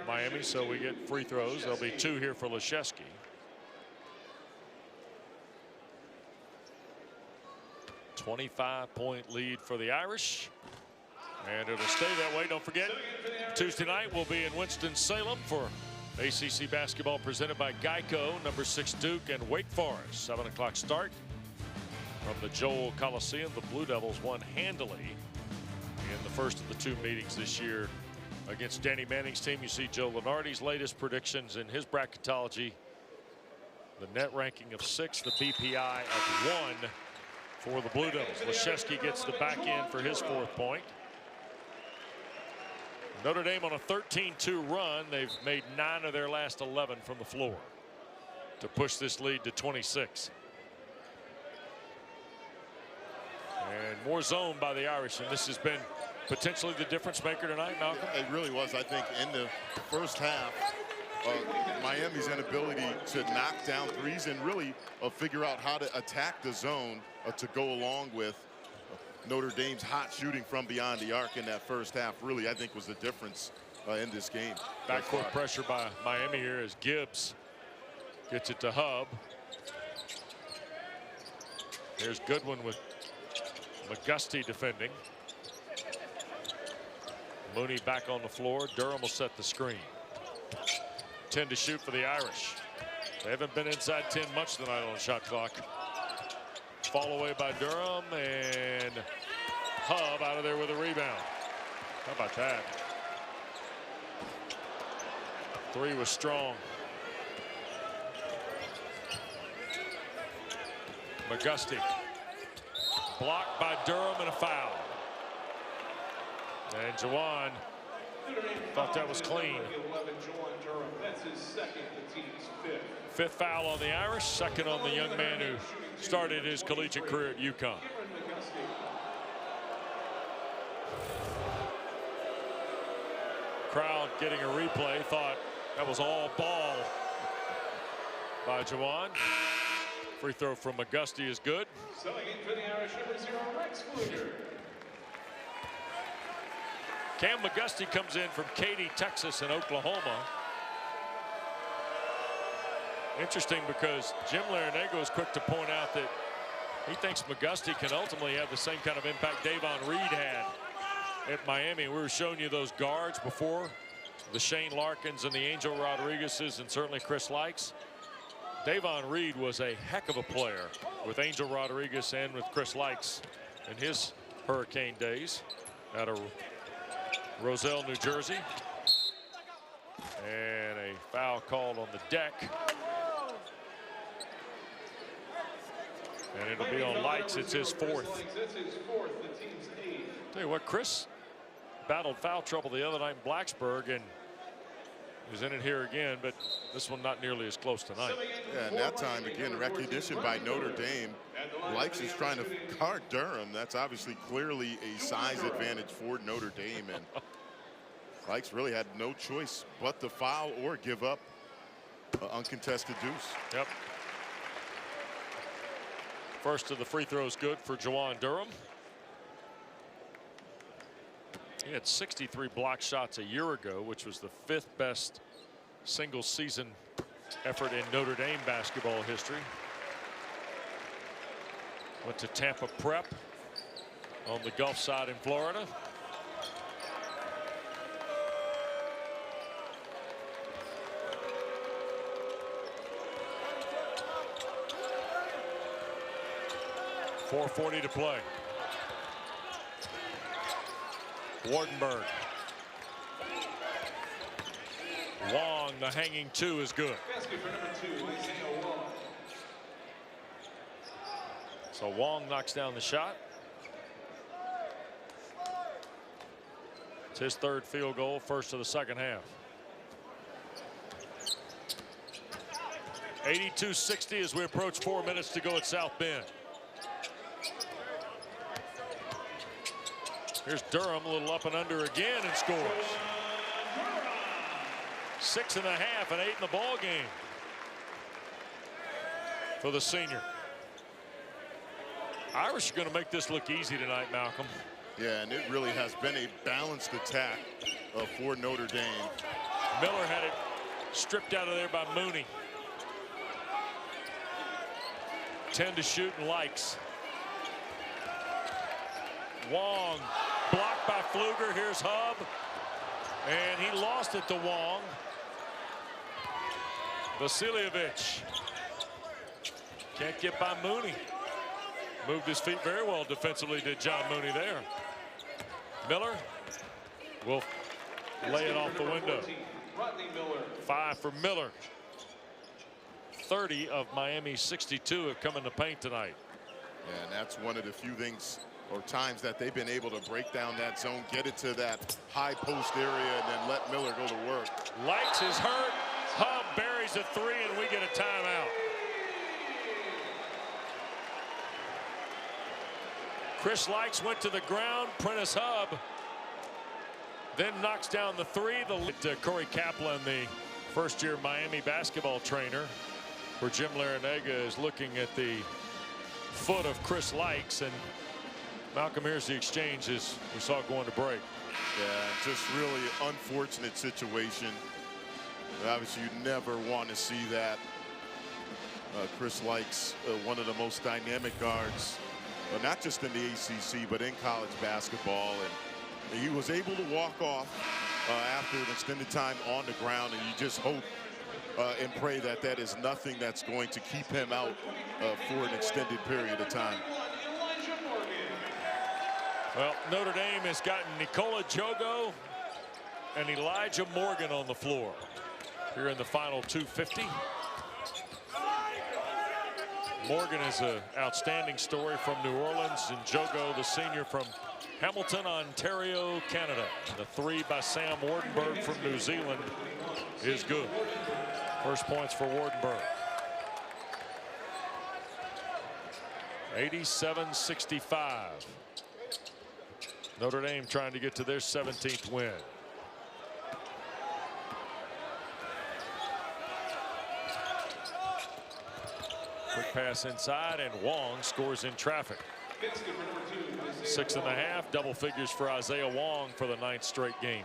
Miami, so we get free throws. There'll be 2 here for Leszewski. A 25-point lead for the Irish. And it'll stay that way. Don't forget, Tuesday night we'll be in Winston-Salem for ACC basketball presented by Geico. Number 6 Duke and Wake Forest. 7 o'clock start from the Joel Coliseum. The Blue Devils won handily in the first of the 2 meetings this year against Danny Manning's team. You see Joe Lenardi's latest predictions in his bracketology. The net ranking of 6, the BPI of 1 for the Blue Devils. Leszewski gets the back end for his 4th point. Notre Dame on a 13-2 run. They've made 9 of their last 11 from the floor to push this lead to 26. And more zone by the Irish, and this has been potentially the difference maker tonight, Malcolm. It really was. I think in the first half, Miami's inability to knock down threes and really figure out how to attack the zone to go along with Notre Dame's hot shooting from beyond the arc in that first half really, I think, was the difference in this game. Backcourt pressure by Miami here as Gibbs gets it to Hub. Here's Goodwin with McGusty defending. Mooney back on the floor. Durham will set the screen. 10 to shoot for the Irish. They haven't been inside 10 much tonight on the shot clock. Fall away by Durham, and Hub out of there with a rebound. How about that? 3 was strong. McGusty blocked by Durham and a foul. And Jawan thought that was clean. That's his second, the team's 5th. 5th foul on the Irish, 2nd on the young man who started his collegiate career at UConn. Crowd getting a replay thought that was all ball by Jawan. Free throw from McGusty is good. Selling in for the Irish, number 0, Rex Fluger. Cam McGusty comes in from Katy, Texas and Oklahoma. Interesting because Jim Larinaga is quick to point out that he thinks McGusty can ultimately have the same kind of impact Davon Reed had at Miami. We were showing you those guards before, the Shane Larkins and the Angel Rodriguez's and certainly Chris Likes. Davon Reed was a heck of a player with Angel Rodriguez and with Chris Likes in his Hurricane days out of Roselle, New Jersey. And a foul called on the deck. And it'll be on Likes. It's his 4th. Tell you what, Chris battled foul trouble the other night in Blacksburg and was in it here again, but this one not nearly as close tonight. Yeah, and that time, again, recognition by Notre Dame. Likes is trying to guard Durham. That's obviously clearly a size advantage for Notre Dame, and Likes really had no choice but to foul or give up an uncontested deuce. Yep. First of the free throws good for Jawan Durham. He had 63 block shots a year ago, which was the 5th best single season effort in Notre Dame basketball history. Went to Tampa Prep on the Gulf side in Florida. .440 to play. Wardenberg. Wang, the hanging two, is good. Basket for number 2, Isaiah Wang. So Wang knocks down the shot. It's his third field goal, first of the second half. 82-60 as we approach 4 minutes to go at South Bend. Here's Durham, a little up and under again, and scores. 6.5 and 8 in the ball game for the senior. Irish are going to make this look easy tonight, Malcolm. Yeah, and it really has been a balanced attack for Notre Dame. Miller had it stripped out of there by Mooney. 10 to shoot and likes. Wang blocked by Pfluger. Here's Hub. And he lost it to Wang. Vasiljevic can't get by Mooney. Moved his feet very well defensively, did John Mooney there. Miller will lay it off the window. Rodney Miller. 5 for Miller. 30 of Miami's 62 have come in the paint tonight. Yeah, and that's one of the few things or times that they've been able to break down that zone, get it to that high post area, and then let Miller go to work. Likes is hurt. Hub buries a 3, and we get a timeout. Chris Likes went to the ground. Prentice Hub then knocks down the 3. Corey Kaplan, the first-year Miami basketball trainer for Jim Larinaga, is looking at the foot of Chris Likes, and Malcolm, here's the exchange as we saw it going to break. Yeah, just really unfortunate situation. Obviously, you never want to see that. Chris Likes, one of the most dynamic guards, not just in the ACC, but in college basketball. And he was able to walk off after an extended time on the ground, and you just hope and pray that that is nothing that's going to keep him out for an extended period of time. Well, Notre Dame has gotten Nikola Jogo and Elijah Morgan on the floor here in the final 2:50. Morgan is an outstanding story from New Orleans, and Jogo, the senior from Hamilton, Ontario, Canada. The 3 by Sam Wardenberg from New Zealand is good. First points for Wardenberg. 87-65. Notre Dame trying to get to their 17th win. Quick pass inside, and Wang scores in traffic. 6.5, double figures for Isaiah Wang for the 9th straight game.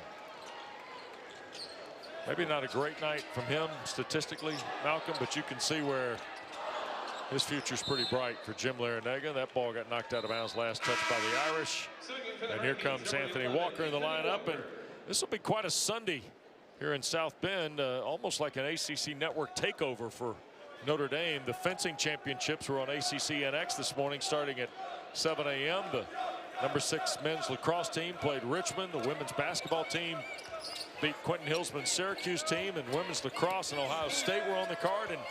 Maybe not a great night from him statistically, Malcolm, but you can see where his future's pretty bright for Jim Larinaga. That ball got knocked out of bounds last touch by the Irish. And here comes Anthony Walker in the lineup, and this will be quite a Sunday here in South Bend, almost like an ACC network takeover for Notre Dame. The fencing championships were on ACC NX this morning starting at 7 a.m. The number 6 men's lacrosse team played Richmond. The women's basketball team beat Quentin Hillsman's Syracuse team, and women's lacrosse and Ohio State were on the card. And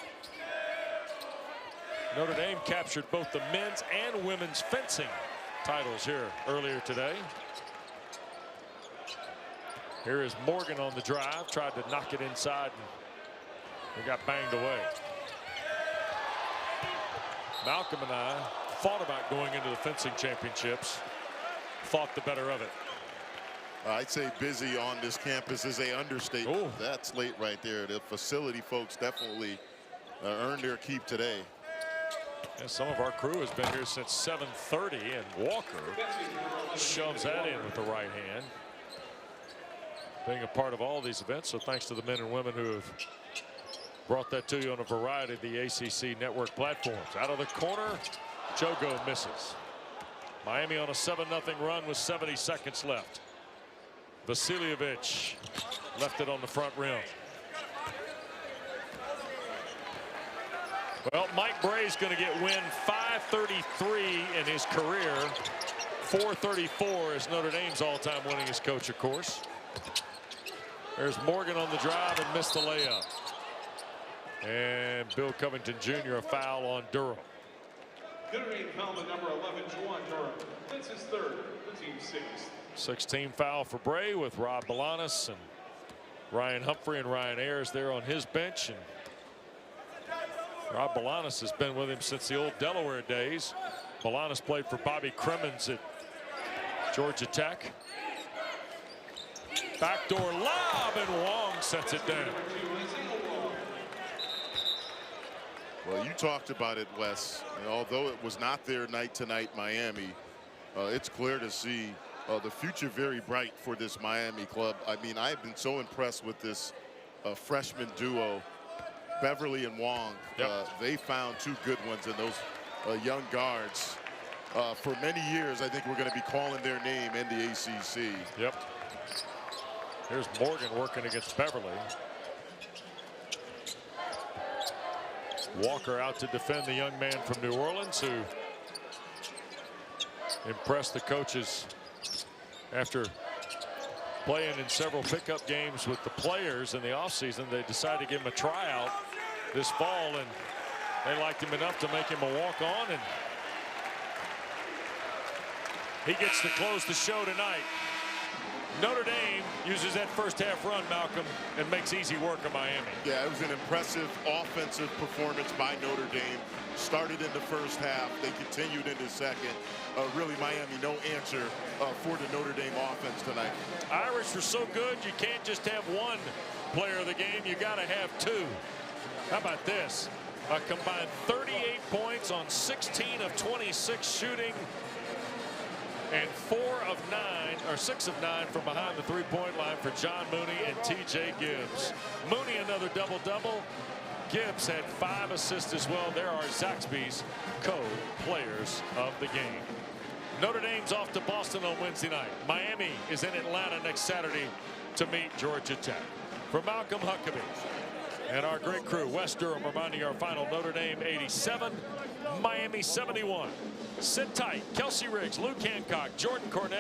Notre Dame captured both the men's and women's fencing titles here earlier today. Here is Morgan on the drive, tried to knock it inside, and it got banged away. Malcolm and I thought about going into the fencing championships, thought the better of it. I'd say busy on this campus is an understatement. Ooh. That's late right there. The facility folks definitely earned their keep today. And some of our crew has been here since 7:30, and Walker shoves that in with the right hand. Being a part of all these events, so thanks to the men and women who have brought that to you on a variety of the ACC network platforms. Out of the corner, Jogo misses. Miami on a 7-0 run with 70 seconds left. Vasiljevic left it on the front rim. Well, Mike Bray's going to get win 533 in his career. 434 is Notre Dame's all-time winningest coach, of course. There's Morgan on the drive and missed the layup. And Bill Covington Jr. a foul on Durham. Notre Dame foul on number 11, Juwan Durham. That's his third, the team's sixth. 16 foul for Bray with Rob Balanis and Ryan Humphrey and Ryan Ayers there on his bench. And Rob Balanis has been with him since the old Delaware days. Balanis played for Bobby Cremins at Georgia Tech. Backdoor lob, and Wang sets it down. Well, you talked about it, Wes. And although it was not their night tonight, Miami, it's clear to see the future very bright for this Miami club. I mean, I've been so impressed with this freshman duo, Beverly and Wang. Yep. They found two good ones in those young guards. For many years, I think we're going to be calling their name in the ACC. Yep. Here's Morgan working against Beverly. Walker out to defend the young man from New Orleans who impressed the coaches after playing in several pickup games with the players in the offseason. They decided to give him a tryout this fall, and they liked him enough to make him a walk-on, and he gets to close the show tonight. Notre Dame uses that first half run, Malcolm, and makes easy work of Miami. Yeah, it was an impressive offensive performance by Notre Dame. Started in the first half. They continued into the second. Really, Miami, no answer for the Notre Dame offense tonight. Irish are so good, you can't just have one player of the game. You got to have two. How about this? A combined 38 points on 16 of 26 shooting, and 6 of 9 from behind the three-point line for John Mooney and TJ Gibbs. Mooney another double-double. Gibbs had 5 assists as well. There are Zaxby's co-players of the game. Notre Dame's off to Boston on Wednesday night. Miami is in Atlanta next Saturday to meet Georgia Tech. For Malcolm Huckabee and our great crew, Wes Durham reminding our final: Notre Dame 87, Miami 71. Sit tight. Kelsey Riggs, Luke Hancock, Jordan Cornell.